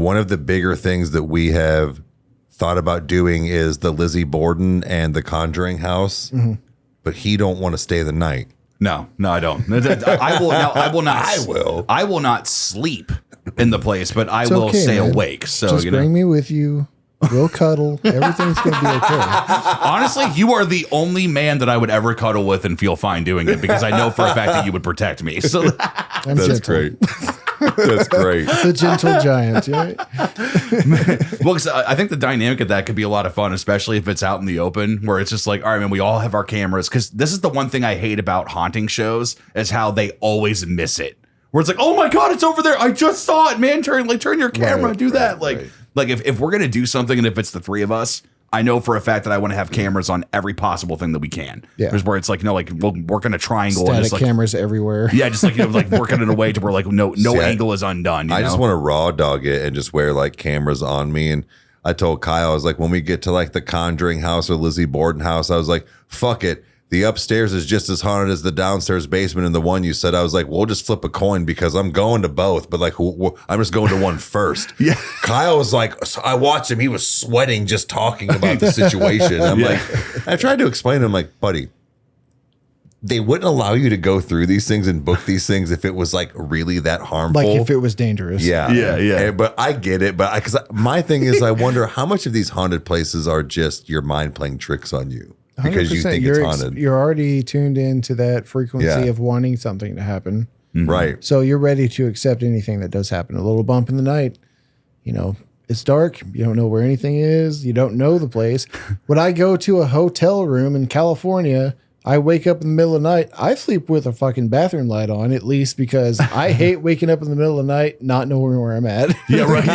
one of the bigger things that we have thought about doing is the Lizzie Borden and the Conjuring house, but he don't want to stay the night. No, I don't. I will. No, I will not. I will. I will not sleep in the place, but I will stay man. awake. So Just bring me with you. We'll cuddle. Everything's going to be okay. Honestly, you are the only man that I would ever cuddle with and feel fine doing it because I know for a fact that you would protect me. So I'm That's gentle. great. That's great. The gentle giant, right? well, 'cause I think the dynamic of that could be a lot of fun, especially if it's out in the open, where it's just like, all right, man, we all have our cameras. Because this is the one thing I hate about haunting shows is how they always miss it. Where it's like, oh my god, it's over there! I just saw it, man. Turn your camera, do that. Like if we're gonna do something, and if it's the three of us, I know for a fact that I want to have cameras on every possible thing that we can. Yeah. There's where it's like, we'll work in a triangle and Static just like cameras everywhere. yeah, just like like working in a way to where like no angle is undone. I just want to raw dog it and just wear like cameras on me. And I told Kyle, I was like, when we get to like the Conjuring house or Lizzie Borden house, I was like, fuck it. The upstairs is just as haunted as the downstairs basement. And the one you said, I was like, we'll just flip a coin because I'm going to both. But like, I'm just going to one first. Yeah. Kyle was like, I watched him. He was sweating just talking about the situation. I'm like, I tried to explain to him, like, buddy, they wouldn't allow you to go through these things and book these things if it was like really that harmful. Like if it was dangerous. Yeah. But I get it. But because my thing is, I wonder how much of these haunted places are just your mind playing tricks on you because you 100%. think it's haunted. You're already tuned into that frequency Yeah. of wanting something to happen. Right. So you're ready to accept anything that does happen. A little bump in the night, it's dark. You don't know where anything is. You don't know the place. When I go to a hotel room in California, I wake up in the middle of the night. I sleep with a fucking bathroom light on, at least because I hate waking up in the middle of the night, not knowing where I'm at. Yeah, right.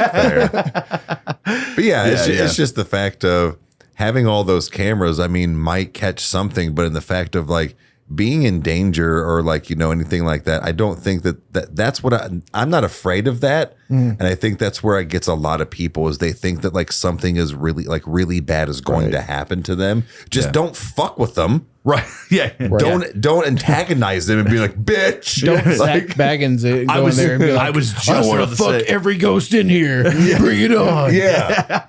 Fair. But it's just the fact of having all those cameras, I mean, might catch something, but in the fact of like being in danger or like, anything like that, I don't think that's what I'm not afraid of that. And I think that's where it gets a lot of people is they think that like something is really bad is going to happen to them. Just don't fuck with them. Right. Yeah. Don't antagonize them and be like, bitch. Don't Zach Baggins it. Go in there and be like, I was just want to fuck every ghost in here. Bring it on. Yeah.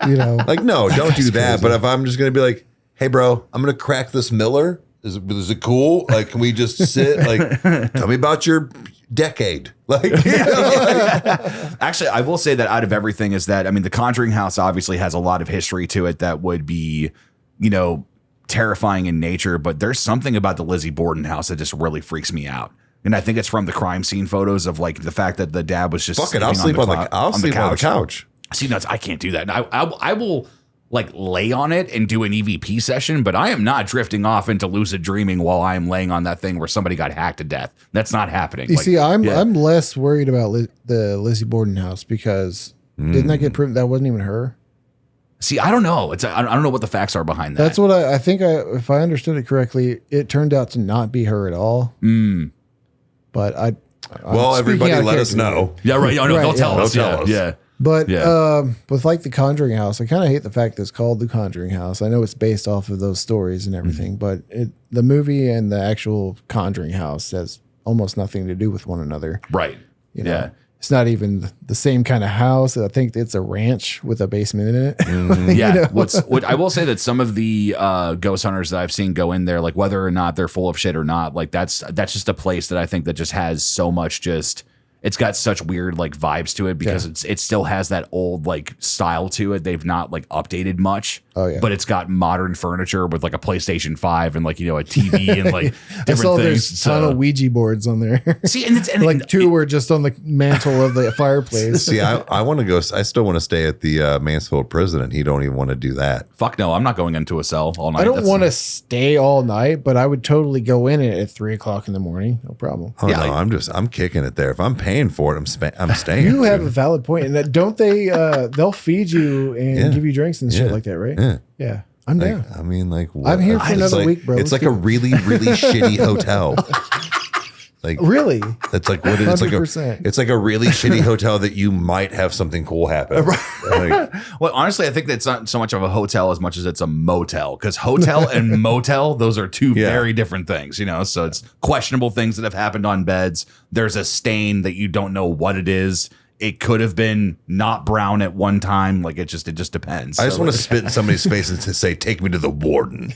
Like, no, don't do that. But if I'm just going to be like, hey, bro, I'm going to crack this Miller. Is it cool? Like, can we just sit? Like, tell me about your decade. Like, Actually, I will say that out of everything is that, I mean, the Conjuring house obviously has a lot of history to it that would be, terrifying in nature. But there's something about the Lizzie Borden house that just really freaks me out. And I think it's from the crime scene photos of like the fact that the dad was just fuck it. I'll sleep on the couch. See, nuts. I can't do that. I will like lay on it and do an EVP session, but I am not drifting off into lucid dreaming while I am laying on that thing where somebody got hacked to death. That's not happening. You see, I'm less worried about the Lizzie Borden house because didn't that get proven that wasn't even her? See, I don't know. I don't know what the facts are behind that. That's what I think. If I understood it correctly, it turned out to not be her at all. But everybody let us know. Yeah, right. No, they'll tell us. They'll tell us. Yeah. But with like the Conjuring house, I kind of hate the fact that it's called the Conjuring house. I know it's based off of those stories and everything, but the movie and the actual Conjuring house has almost nothing to do with one another. Right. Yeah. It's not even the same kind of house. I think it's a ranch with a basement in it. Yeah. What I will say that some of the ghost hunters that I've seen go in there, like whether or not they're full of shit or not, like that's just a place that I think that just has so much it's got such weird like vibes to it because it still has that old like style to it. They've not like updated much. Oh yeah. But it's got modern furniture with like a PlayStation 5 and like, a TV and like different things. There's a ton of Ouija boards on there. See, and like two were just on the mantle of the fireplace. See, I want to go. I still want to stay at the Mansfield prison, and he don't even want to do that. Fuck no, I'm not going into a cell all night. I don't want to stay all night, but I would totally go in it at 3:00 in the morning. No problem. Oh yeah, no, I'm kicking it there. If I'm paying for it, I'm staying. You have a valid point, and don't they? They'll feed you and give you drinks and shit like that, right? Yeah. I'm down. I mean, like, I'm here for another week, bro. It's like a really, really shitty hotel. Like, really? It's like what? It's 100%. It's like a really shitty hotel that you might have something cool happen. Like, well, honestly, I think that's not so much of a hotel as much as it's a motel, because hotel and motel, those are two very different things, So it's questionable things that have happened on beds. There's a stain that you don't know what it is. it could have been not brown at one time. Like it just depends. I just want to spit in somebody's face and to say, "Take me to the warden."